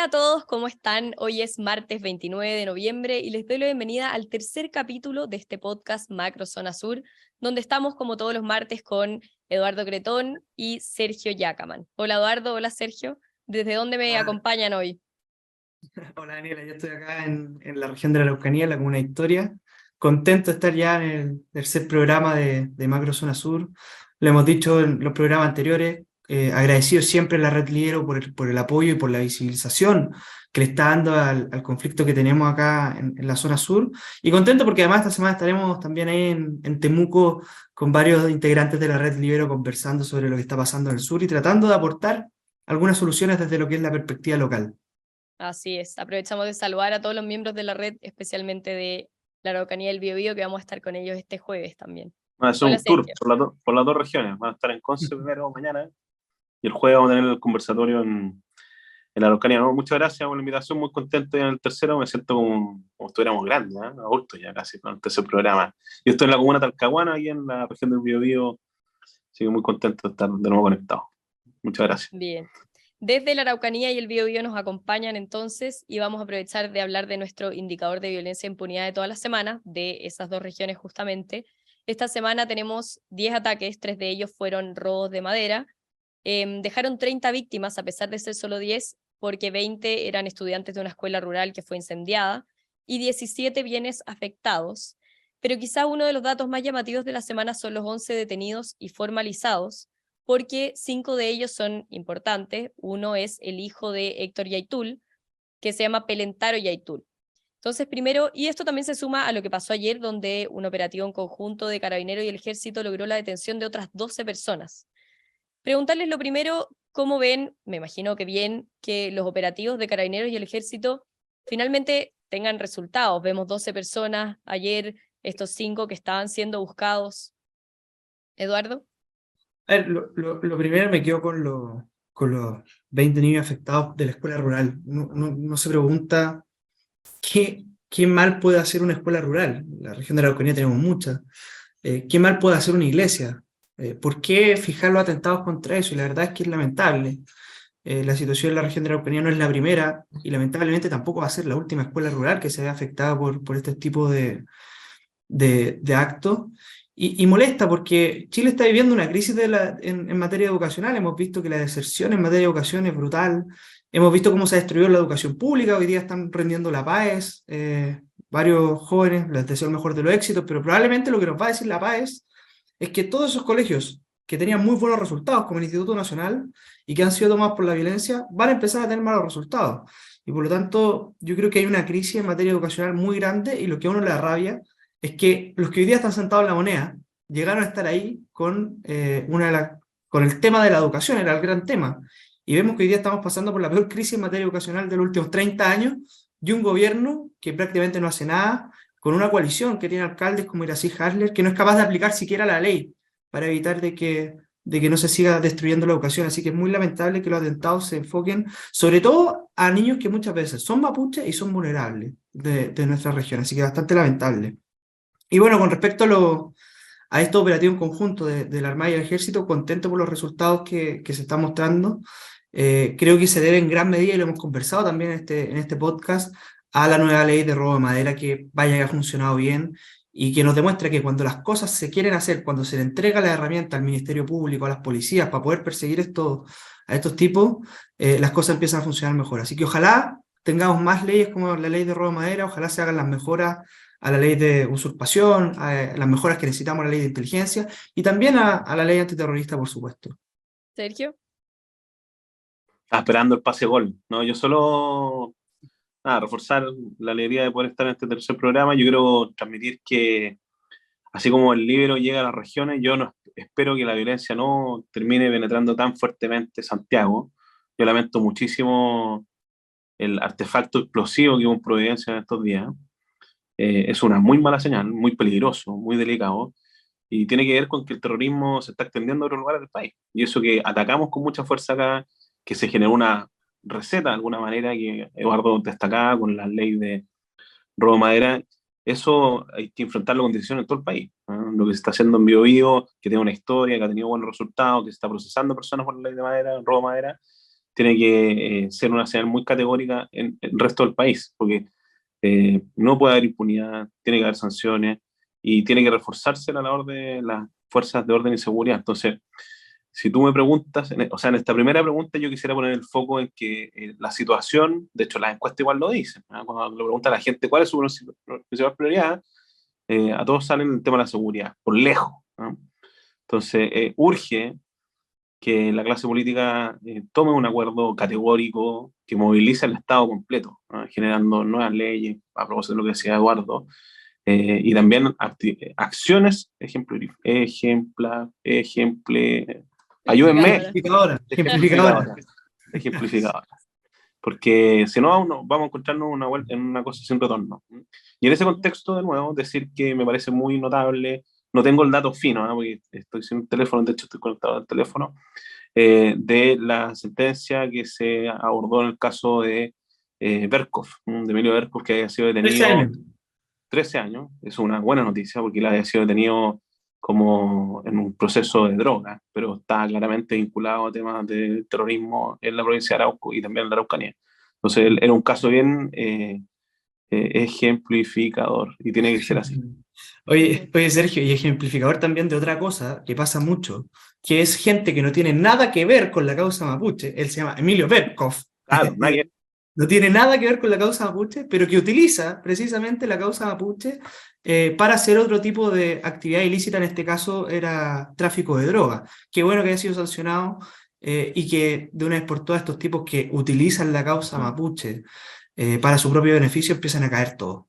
Hola a todos, ¿cómo están? Hoy es martes 29 de noviembre y les doy la bienvenida al tercer capítulo de este podcast Macro Zona Sur, donde estamos como todos los martes con Eduardo Cretón y Sergio Yacaman. Hola Eduardo, hola Sergio. ¿Desde dónde me Hola, acompañan hoy? hola, Daniela, yo estoy acá en la región de la Araucanía, en la comuna de Victoria. Contento de estar ya en el tercer programa de Macro Zona Sur. Lo hemos dicho en los programas anteriores, agradecido siempre a la Red Lidero por el apoyo y por la visibilización que le está dando al conflicto que tenemos acá en la zona sur. Y contento porque además esta semana estaremos también ahí en Temuco con varios integrantes de la Red Lidero conversando sobre lo que está pasando en el sur y tratando de aportar algunas soluciones desde lo que es la perspectiva local. Así es, aprovechamos de saludar a todos los miembros de la red, especialmente de la Araucanía del Biobío, que vamos a estar con ellos este jueves también. Van a hacer Hola un tour Sergio. por las dos regiones. Van a estar en Conce primero mañana y el jueves vamos a tener el conversatorio en la Araucanía. ¿No? Muchas gracias por la invitación, muy contento ya en el tercero. Me siento como si estuviéramos grandes, ¿eh? Adultos ya casi con el tercer programa. Yo estoy en la comuna de Talcahuano, ahí en la región del Biobío, así que muy contento de estar de nuevo conectado. Muchas gracias. Bien. Desde la Araucanía y el Biobío nos acompañan entonces y vamos a aprovechar de hablar de nuestro indicador de violencia e impunidad de toda la semana, de esas dos regiones justamente. Esta semana tenemos 10 ataques, 3 de ellos fueron robos de madera. Dejaron 30 víctimas a pesar de ser solo 10, porque 20 eran estudiantes de una escuela rural que fue incendiada y 17 bienes afectados. Pero quizá uno de los datos más llamativos de la semana son los 11 detenidos y formalizados, porque 5 de ellos son importantes. Uno es el hijo de Héctor Yaitul, que se llama Pelentaro Yaitul. Entonces, primero, y esto también se suma a lo que pasó ayer, donde un operativo en conjunto de Carabineros y el Ejército logró la detención de otras 12 personas. Preguntarles lo primero, ¿cómo ven? Me imagino que bien, que los operativos de Carabineros y el Ejército finalmente tengan resultados. Vemos 12 personas ayer, estos 5 que estaban siendo buscados. Eduardo. A ver, lo primero me quedo con los 20 niños afectados de la escuela rural. No se pregunta qué mal puede hacer una escuela rural. En la región de la Araucanía tenemos muchas. ¿Qué mal puede hacer una iglesia? ¿Por qué fijar los atentados contra eso? Y la verdad es que es lamentable. La situación en la región de la Araucanía no es la primera y lamentablemente tampoco va a ser la última escuela rural que se vea afectada por este tipo de actos. Y molesta porque Chile está viviendo una crisis en materia educacional. Hemos visto que la deserción en materia de educación es brutal. Hemos visto cómo se ha destruido la educación pública. Hoy día están rendiendo la PAES. Varios jóvenes, les deseo el mejor de los éxitos, pero probablemente lo que nos va a decir la PAES es que todos esos colegios que tenían muy buenos resultados, como el Instituto Nacional, y que han sido tomados por la violencia, van a empezar a tener malos resultados. Y por lo tanto, yo creo que hay una crisis en materia educacional muy grande y lo que a uno le da rabia es que los que hoy día están sentados en la moneda llegaron a estar ahí con el tema de la educación, era el gran tema. Y vemos que hoy día estamos pasando por la peor crisis en materia educacional de los últimos 30 años y un gobierno que prácticamente no hace nada, con una coalición que tiene alcaldes como Iracy Hasler, que no es capaz de aplicar siquiera la ley para evitar de que no se siga destruyendo la educación. Así que es muy lamentable que los atentados se enfoquen sobre todo a niños que muchas veces son mapuches y son vulnerables de nuestra región. Así que bastante lamentable. Y bueno, con respecto a este operativo en conjunto de la Armada y el Ejército, contento por los resultados que se están mostrando. Creo que se debe en gran medida, y lo hemos conversado también en este podcast, a la nueva ley de robo de madera que vaya que ha funcionado bien y que nos demuestra que cuando las cosas se quieren hacer, cuando se le entrega la herramienta al Ministerio Público, a las policías, para poder perseguir a estos tipos, las cosas empiezan a funcionar mejor. Así que ojalá tengamos más leyes como la ley de robo de madera, ojalá se hagan las mejoras a la ley de usurpación, a las mejoras que necesitamos a la ley de inteligencia y también a la ley antiterrorista, por supuesto. Sergio. Estaba esperando el pase gol, ¿no? Yo solo, nada, reforzar la alegría de poder estar en este tercer programa. Yo quiero transmitir que así como el libro llega a las regiones, yo no espero que la violencia no termine penetrando tan fuertemente Santiago. Yo lamento muchísimo el artefacto explosivo que hubo en Providencia en estos días. Es una muy mala señal, muy peligroso, muy delicado, y tiene que ver con que el terrorismo se está extendiendo a otros lugares del país. Y eso que atacamos con mucha fuerza acá, que se generó una receta de alguna manera que Eduardo destacaba con la ley de robo de madera, eso hay que enfrentarlo con decisión en todo el país, ¿no? Lo que se está haciendo en Biobío, que tiene una historia, que ha tenido buenos resultados, que se está procesando personas por la ley de madera, robo de madera, tiene que ser una señal muy categórica en el resto del país, porque no puede haber impunidad, tiene que haber sanciones y tiene que reforzarse la labor de las fuerzas de orden y seguridad. Entonces, si tú me preguntas, o sea, en esta primera pregunta yo quisiera poner el foco en que la situación, de hecho las encuestas igual lo dicen, ¿no? Cuando le pregunta a la gente cuál es su principal prioridad, a todos salen el tema de la seguridad, por lejos, ¿no? Entonces, urge que la clase política tome un acuerdo categórico que movilice al Estado completo, ¿no? Generando nuevas leyes, a propósito de lo que decía Eduardo, y también acciones ayúdenme, Ejemplificadora, ejemplificadora. ejemplificadora, porque si no vamos a encontrarnos en una cosa sin retorno. Y en ese contexto, de nuevo, decir que me parece muy notable, no tengo el dato fino, ¿no? Porque estoy sin un teléfono, de hecho estoy conectado al teléfono, de la sentencia que se abordó en el caso de Berkov, de Emilio Berkov, que había sido 13 detenido años. 13 años. Es una buena noticia porque él había sido detenido como en un proceso de droga, pero está claramente vinculado a temas de terrorismo en la provincia de Arauco y también en la Araucanía. Entonces, era un caso bien ejemplificador y tiene que ser así. Oye, Sergio, y ejemplificador también de otra cosa que pasa mucho, que es gente que no tiene nada que ver con la causa mapuche. Él se llama Emilio Berkov. Claro, nadie. No tiene nada que ver con la causa mapuche, pero que utiliza precisamente la causa mapuche para hacer otro tipo de actividad ilícita. En este caso era tráfico de droga. Qué bueno que haya sido sancionado y que de una vez por todas estos tipos que utilizan la causa mapuche para su propio beneficio empiezan a caer todos.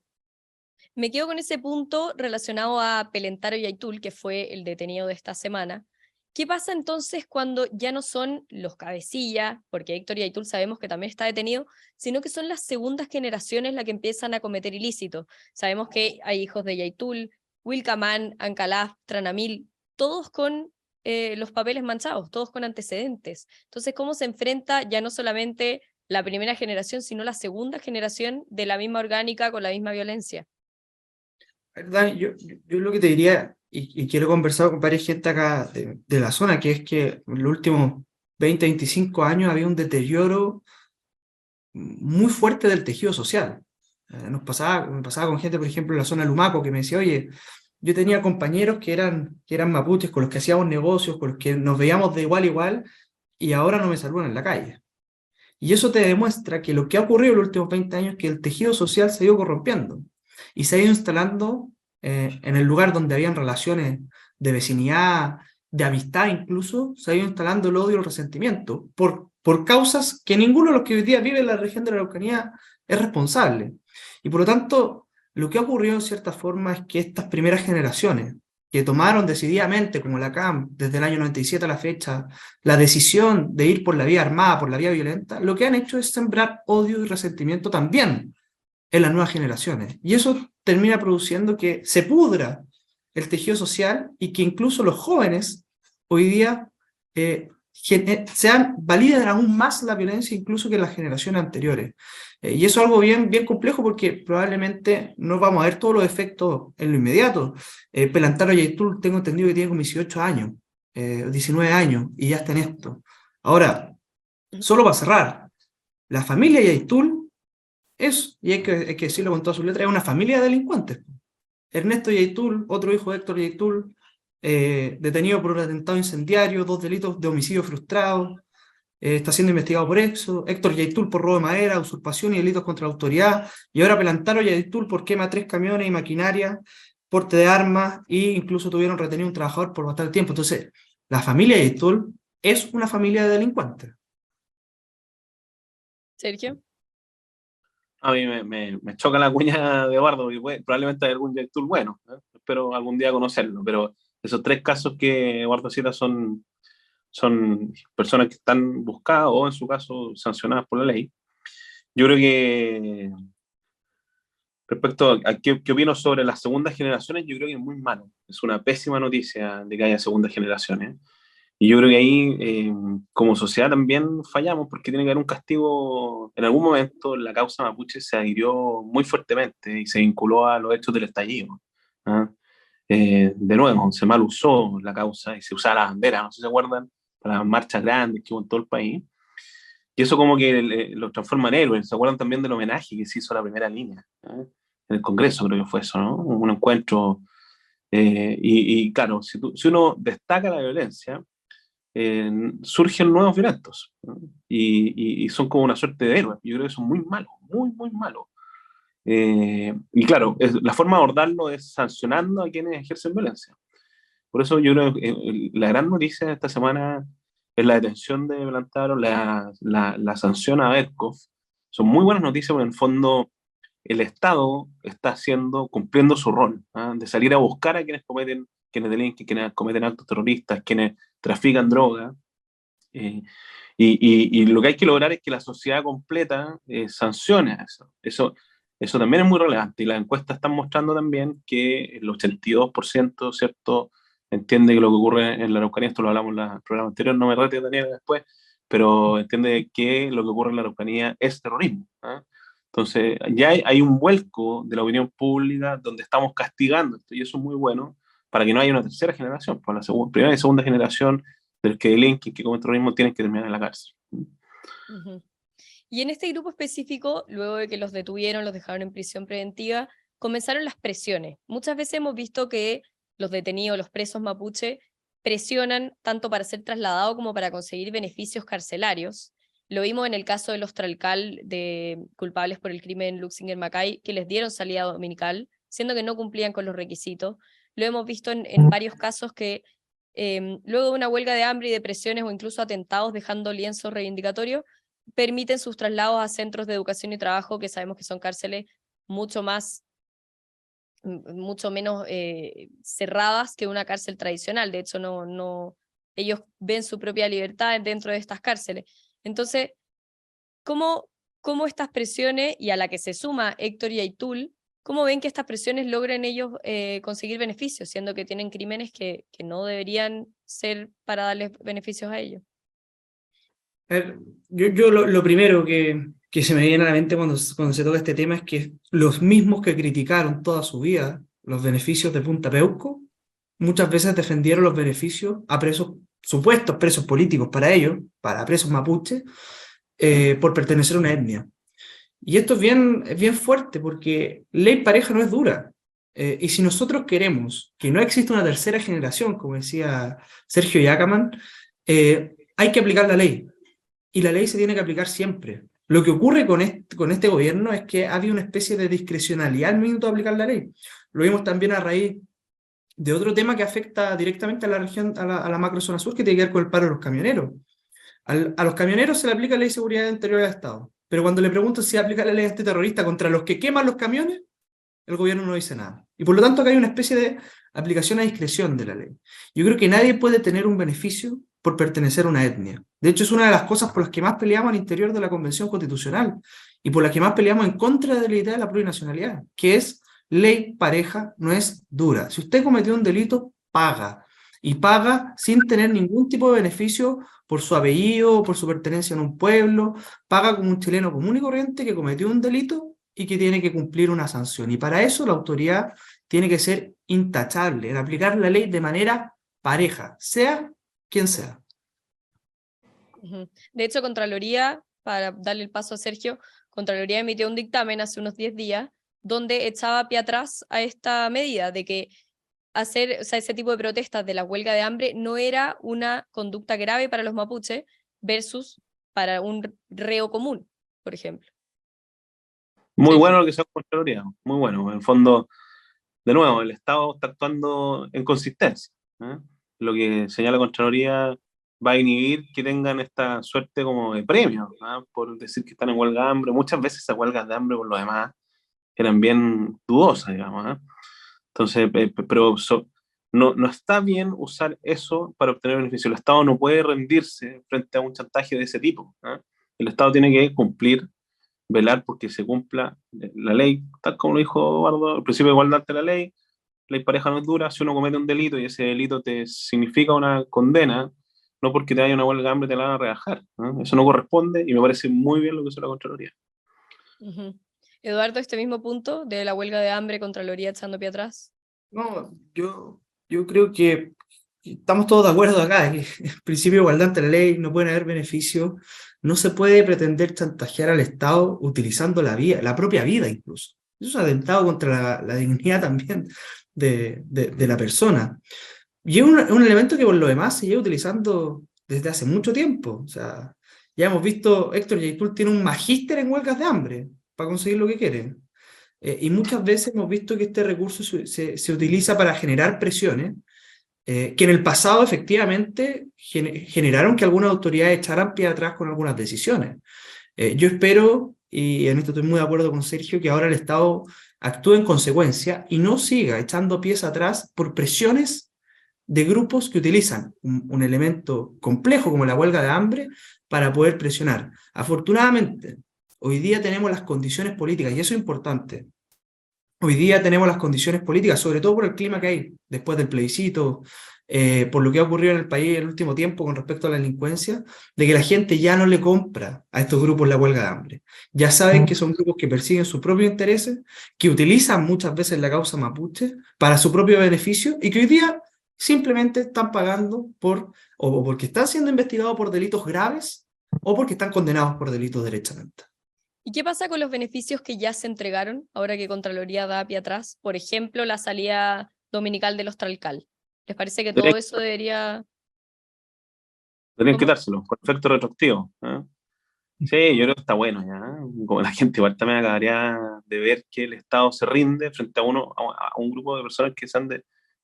Me quedo con ese punto relacionado a Pelentaro Yaitul, que fue el detenido de esta semana. ¿Qué pasa entonces cuando ya no son los cabecillas, porque Héctor Yaitul sabemos que también está detenido, sino que son las segundas generaciones las que empiezan a cometer ilícitos? Sabemos que hay hijos de Yaitul, Wilcamán, Ancalaf, Tranamil, todos con los papeles manchados, todos con antecedentes. Entonces, ¿cómo se enfrenta ya no solamente la primera generación, sino la segunda generación de la misma orgánica con la misma violencia? Dani, yo lo que te diría, y quiero conversar con varias gente acá de la zona, que es que en los últimos 20, 25 años había un deterioro muy fuerte del tejido social. Me pasaba con gente, por ejemplo, en la zona de Lumaco, que me decía, oye, yo tenía compañeros que eran mapuches, con los que hacíamos negocios, con los que nos veíamos de igual a igual, y ahora no me saludan en la calle. Y eso te demuestra que lo que ha ocurrido en los últimos 20 años es que el tejido social se ha ido corrompiendo y se ha ido instalando en el lugar donde habían relaciones de vecinidad, de amistad incluso, se ha ido instalando el odio y el resentimiento por causas que ninguno de los que hoy día vive en la región de la Araucanía es responsable. Y por lo tanto, lo que ha ocurrido en cierta forma es que estas primeras generaciones que tomaron decididamente, como la CAM, desde el año 97 a la fecha, la decisión de ir por la vía armada, por la vía violenta, lo que han hecho es sembrar odio y resentimiento también en las nuevas generaciones. Y eso termina produciendo que se pudra el tejido social y que incluso los jóvenes hoy día validen aún más la violencia incluso que las generaciones anteriores. Y eso es algo bien, bien complejo porque probablemente no vamos a ver todos los efectos en lo inmediato. Pelantaro Yaitul tengo entendido que tiene como 18 años, 19 años y ya está en esto. Ahora, solo para cerrar, la familia Yaitul y hay que decirlo con todas sus letras, es una familia de delincuentes. Ernesto Yaitul, otro hijo de Héctor Yaitul, detenido por un atentado incendiario, 2 delitos de homicidio frustrado, está siendo investigado por eso. Héctor Yaitul por robo de madera, usurpación y delitos contra la autoridad, y ahora Pelantaro Yaitul por quema 3 camiones y maquinaria, porte de armas, e incluso tuvieron retenido un trabajador por bastante tiempo. Entonces, la familia Yaitul es una familia de delincuentes. Sergio. A mí me choca la cuña de Eduardo, porque probablemente hay algún director bueno, ¿eh? Espero algún día conocerlo, pero esos 3 casos que Eduardo cita son personas que están buscadas o, en su caso, sancionadas por la ley. Yo creo que respecto a qué opino sobre las segundas generaciones, yo creo que es muy malo. Es una pésima noticia de que haya segundas generaciones. Y yo creo que ahí, como sociedad, también fallamos porque tiene que haber un castigo. En algún momento, la causa mapuche se adhirió muy fuertemente y se vinculó a los hechos del estallido, ¿ah? De nuevo, se mal usó la causa y se usaba la bandera, no sé si se acuerdan, para las marchas grandes que hubo en todo el país. Y eso como que los transforma en héroes. ¿Se acuerdan también del homenaje que se hizo a la primera línea? En el Congreso creo que fue eso, ¿no? Un encuentro. Y claro, si uno destaca la violencia, surgen nuevos violentos, ¿no? Y son como una suerte de héroes. Yo creo que son muy malos, muy, muy malos. Y claro, la forma de abordarlo es sancionando a quienes ejercen violencia. Por eso yo creo que la gran noticia de esta semana es la detención de Belantaro, la sanción a Berkov. Son muy buenas noticias porque en el fondo el Estado está cumpliendo su rol, ¿ah? De salir a buscar a quienes delinquen, quienes cometen actos terroristas, quienes trafican droga. eh, y lo que hay que lograr es que la sociedad completa sancione a eso. Eso también es muy relevante. Y las encuestas están mostrando también que el 82%, ¿cierto?, entiende que lo que ocurre en la Araucanía, esto lo hablamos en el programa anterior, no me rete Daniel después, pero entiende que lo que ocurre en la Araucanía es terrorismo, ¿ah? Entonces, ya hay un vuelco de la opinión pública donde estamos castigando esto, y eso es muy bueno para que no haya una tercera generación. Pues la primera y segunda generación de los que delinquen, que cometen terrorismo, tienen que terminar en la cárcel. Uh-huh. Y en este grupo específico, luego de que los detuvieron, los dejaron en prisión preventiva, comenzaron las presiones. Muchas veces hemos visto que los detenidos, los presos mapuche, presionan tanto para ser trasladados como para conseguir beneficios carcelarios. Lo vimos en el caso de los Tralcal, de culpables por el crimen Luxinger Macay, que les dieron salida dominical, siendo que no cumplían con los requisitos. Lo hemos visto en varios casos que luego de una huelga de hambre y de presiones o incluso atentados dejando lienzos reivindicatorios, permiten sus traslados a centros de educación y trabajo, que sabemos que son cárceles mucho menos cerradas que una cárcel tradicional. De hecho, ellos ven su propia libertad dentro de estas cárceles. Entonces, ¿cómo estas presiones, y a la que se suma Héctor y Aitul, cómo ven que estas presiones logren ellos conseguir beneficios, siendo que tienen crímenes que no deberían ser para darles beneficios a ellos? Yo lo primero que se me viene a la mente cuando se toca este tema es que los mismos que criticaron toda su vida los beneficios de Punta Peuco, muchas veces defendieron los beneficios a supuestos presos políticos para ellos, para presos mapuches, por pertenecer a una etnia. Y esto es bien fuerte porque ley pareja no es dura. Y si nosotros queremos que no exista una tercera generación, como decía Sergio Yacaman, hay que aplicar la ley. Y la ley se tiene que aplicar siempre. Lo que ocurre con este gobierno es que ha habido una especie de discrecionalidad al minuto de aplicar la ley. Lo vimos también a raíz de otro tema que afecta directamente a la región, a la macrozona sur, que tiene que ver con el paro de los camioneros. A los camioneros se le aplica la ley de seguridad interior del Estado, pero cuando le pregunto si aplica la ley terrorista contra los que queman los camiones, el gobierno no dice nada. Y por lo tanto acá hay una especie de aplicación a discreción de la ley. Yo creo que nadie puede tener un beneficio por pertenecer a una etnia. De hecho, es una de las cosas por las que más peleamos al interior de la Convención Constitucional y por las que más peleamos en contra de la idea de la plurinacionalidad, que es ley pareja, no es dura. Si usted cometió un delito, paga. Y paga sin tener ningún tipo de beneficio por su apellido, por su pertenencia en un pueblo, paga como un chileno común y corriente que cometió un delito y que tiene que cumplir una sanción. Y para eso la autoridad tiene que ser intachable, en aplicar la ley de manera pareja, sea quien sea. De hecho, Contraloría, para darle el paso a Sergio, Contraloría emitió un dictamen hace unos 10 días donde echaba pie atrás a esta medida de que hacer, o sea, ese tipo de protestas de la huelga de hambre no era una conducta grave para los mapuches versus para un reo común, por ejemplo. Muy bueno lo que se ha Contraloría, muy bueno. En el fondo, de nuevo, el Estado está actuando en consistencia, ¿eh? Lo que señala Contraloría va a inhibir que tengan esta suerte como de premio, ¿eh? Por decir que están en huelga de hambre. Muchas veces esas huelgas de hambre, por lo demás, eran bien dudosas, digamos, ¿eh? Entonces, pero no está bien usar eso para obtener beneficio. El Estado no puede rendirse frente a un chantaje de ese tipo, ¿eh? El Estado tiene que cumplir, velar porque se cumpla la ley, tal como lo dijo Eduardo, el principio de igualdad ante la ley pareja no es dura. Si uno comete un delito y ese delito te significa una condena, no porque te haya una huelga de hambre te la van a rebajar, ¿no? Eso no corresponde y me parece muy bien lo que hizo la Contraloría. Eduardo, este mismo punto de la huelga de hambre, Contraloría echando pie atrás. No, yo creo que estamos todos de acuerdo acá, que el principio de igualdad ante la ley, no pueden haber beneficios no se puede pretender chantajear al Estado utilizando la propia vida incluso. Eso es un atentado contra la dignidad también de la persona. Y es un elemento que por lo demás se lleva utilizando desde hace mucho tiempo. O sea, ya hemos visto, Héctor Yaitul tiene un magíster en huelgas de hambre para conseguir lo que quiere. Y muchas veces hemos visto que este recurso se utiliza para generar presiones que en el pasado efectivamente generaron que algunas autoridades echaran pie atrás con algunas decisiones. Yo espero, y en esto estoy muy de acuerdo con Sergio, que ahora el Estado actúe en consecuencia y no siga echando pies atrás por presiones de grupos que utilizan un elemento complejo como la huelga de hambre para poder presionar. Afortunadamente, hoy día tenemos las condiciones políticas, y eso es importante. Hoy día tenemos las condiciones políticas, sobre todo por el clima que hay después del plebiscito, por lo que ha ocurrido en el país en el último tiempo con respecto a la delincuencia, de que la gente ya no le compra a estos grupos la huelga de hambre. Ya saben que son grupos que persiguen sus propios intereses, que utilizan muchas veces la causa mapuche para su propio beneficio y que hoy día simplemente están pagando o porque están siendo investigados por delitos graves o porque están condenados por delitos derechamente. ¿Y qué pasa con los beneficios que ya se entregaron ahora que Contraloría da pie atrás? Por ejemplo, la salida dominical de los Tralcal. ¿Les parece que todo eso debería...? Deberían ¿Cómo? quitárselo, con efecto retroactivo. Sí, yo creo que está bueno ya. Como la gente igual también acabaría de ver que el Estado se rinde frente a un grupo de personas que se han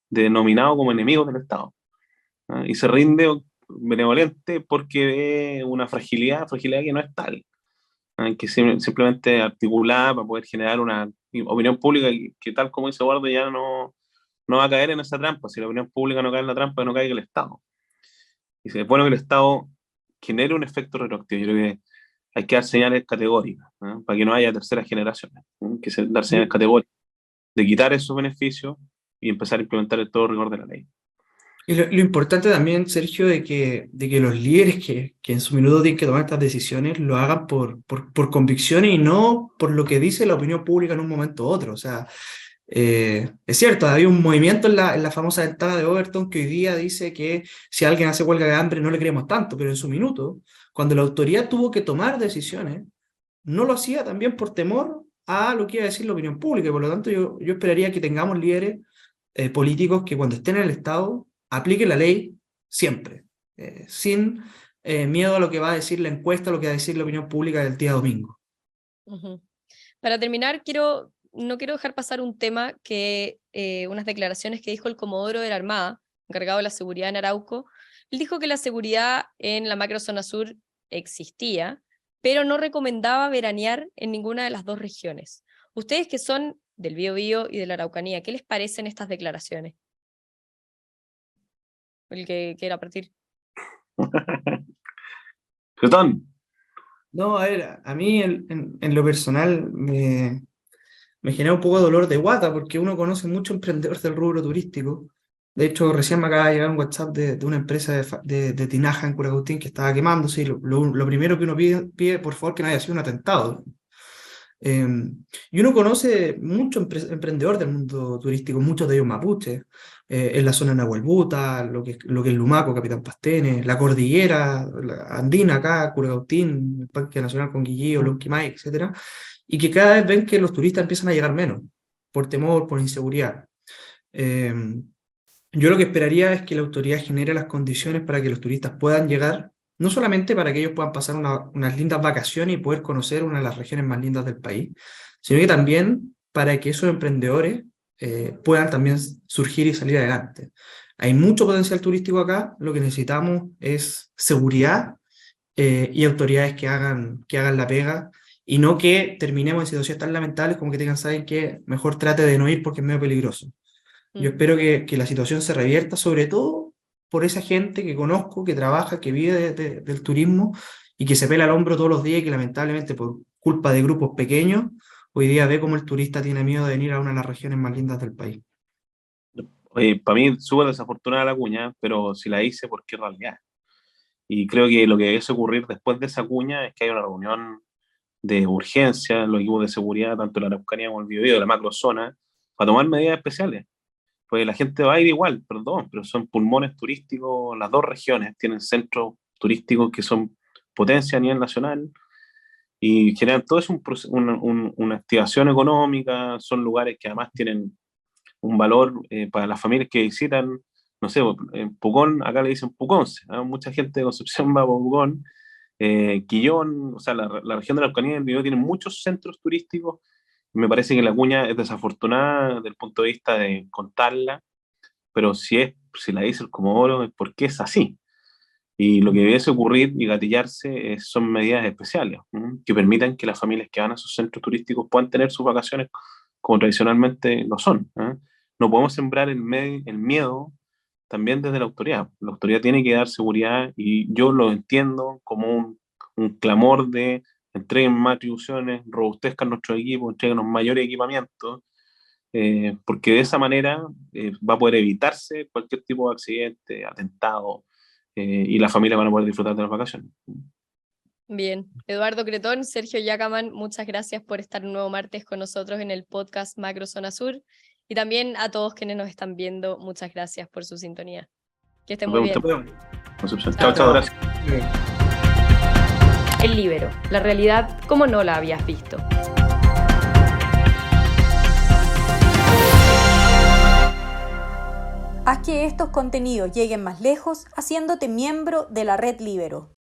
denominado como enemigos del Estado. Y se rinde benevolente porque ve una fragilidad que no es tal. Que simplemente articulada para poder generar una opinión pública que tal como dice Eduardo ya no va a caer en esa trampa. Si la opinión pública no cae en la trampa, no cae el Estado. Y si es bueno que el Estado genere un efecto retroactivo. Yo creo que hay que dar señales categóricas, ¿no? Para que no haya terceras generaciones. ¿No? Que dar señales categóricas de quitar esos beneficios y empezar a implementar el todo rigor de la ley. Y lo importante también, Sergio, de que los líderes que en su minuto tienen que tomar estas decisiones lo hagan por convicciones y no por lo que dice la opinión pública en un momento u otro. O sea, es cierto, había un movimiento en la famosa ventana de Overton que hoy día dice que si alguien hace huelga de hambre no le creemos tanto, pero en su minuto, cuando la autoridad tuvo que tomar decisiones, no lo hacía también por temor a lo que iba a decir la opinión pública. Y por lo tanto, yo esperaría que tengamos líderes políticos que cuando estén en el Estado apliquen la ley siempre, sin miedo a lo que va a decir la encuesta, lo que va a decir la opinión pública del día domingo. Uh-huh. Para terminar, no quiero dejar pasar un tema que unas declaraciones que dijo el comodoro de la Armada, encargado de la seguridad en Arauco. Él dijo que la seguridad en la macrozona sur existía, pero no recomendaba veranear en ninguna de las dos regiones. Ustedes que son del Biobío y de la Araucanía, ¿qué les parecen estas declaraciones? El que quiera partir. Cretón. No, a ver, a mí en lo personal me genera un poco de dolor de guata porque uno conoce muchos emprendedores del rubro turístico. De hecho, recién me acaba de llegar un WhatsApp de una empresa de tinaja en Curacautín que estaba quemándose y lo primero que uno pide, por favor, que no haya sido un atentado. Y uno conoce muchos emprendedores del mundo turístico, muchos de ellos mapuches, en la zona de Nahuelbuta, lo que es Lumaco, Capitán Pastene, la cordillera la andina acá, Curacautín, el Parque Nacional Conguillío, Lonquimay, etcétera, y que cada vez ven que los turistas empiezan a llegar menos, por temor, por inseguridad. Yo lo que esperaría es que la autoridad genere las condiciones para que los turistas puedan llegar, no solamente para que ellos puedan pasar unas lindas vacaciones y poder conocer una de las regiones más lindas del país, sino que también para que esos emprendedores puedan también surgir y salir adelante. Hay mucho potencial turístico acá, lo que necesitamos es seguridad y autoridades que hagan la pega y no que terminemos en situaciones tan lamentables como que tengan, saben que mejor trate de no ir porque es medio peligroso. Yo espero que la situación se revierta, sobre todo por esa gente que conozco, que trabaja, que vive del turismo y que se pela al hombro todos los días y que lamentablemente por culpa de grupos pequeños, hoy día ve cómo el turista tiene miedo de venir a una de las regiones más lindas del país. Oye, para mí súper desafortunada la cuña, pero si la hice, ¿por qué realidad? Y creo que lo que debe ocurrir después de esa cuña es que hay una reunión de urgencia en los equipos de seguridad, tanto en la Araucanía como en el Biobío, de la macrozona, para tomar medidas especiales. Pues la gente va a ir igual, perdón, pero son pulmones turísticos, las dos regiones tienen centros turísticos que son potencia a nivel nacional y generan todo es una activación económica, son lugares que además tienen un valor para las familias que visitan, no sé, en Pucón, acá le dicen Puconce, ¿eh? Mucha gente de Concepción va a Pucón, Quillón, o sea, la región de la Araucanía y el Biobío tiene muchos centros turísticos. Me parece que la cuña es desafortunada desde el punto de vista de contarla, pero si la dice el Comodoro es porque es así. Y lo que debiese ocurrir y gatillarse son medidas especiales, que permitan que las familias que van a esos centros turísticos puedan tener sus vacaciones como tradicionalmente lo son. No podemos sembrar el miedo también desde la autoridad. La autoridad tiene que dar seguridad y yo lo entiendo como un clamor de entreguen más atribuciones, robustezcan nuestro equipo, entreguen mayores equipamientos, porque de esa manera va a poder evitarse cualquier tipo de accidente, atentado, y las familias van a poder disfrutar de las vacaciones. Bien, Eduardo Cretón, Sergio Yacaman, muchas gracias por estar un nuevo martes con nosotros en el podcast Macro Zona Sur, y también a todos quienes nos están viendo, muchas gracias por su sintonía. Que estén muy bien. Chao, chao, gracias. El Líbero, la realidad como no la habías visto. Haz que estos contenidos lleguen más lejos haciéndote miembro de la Red Líbero.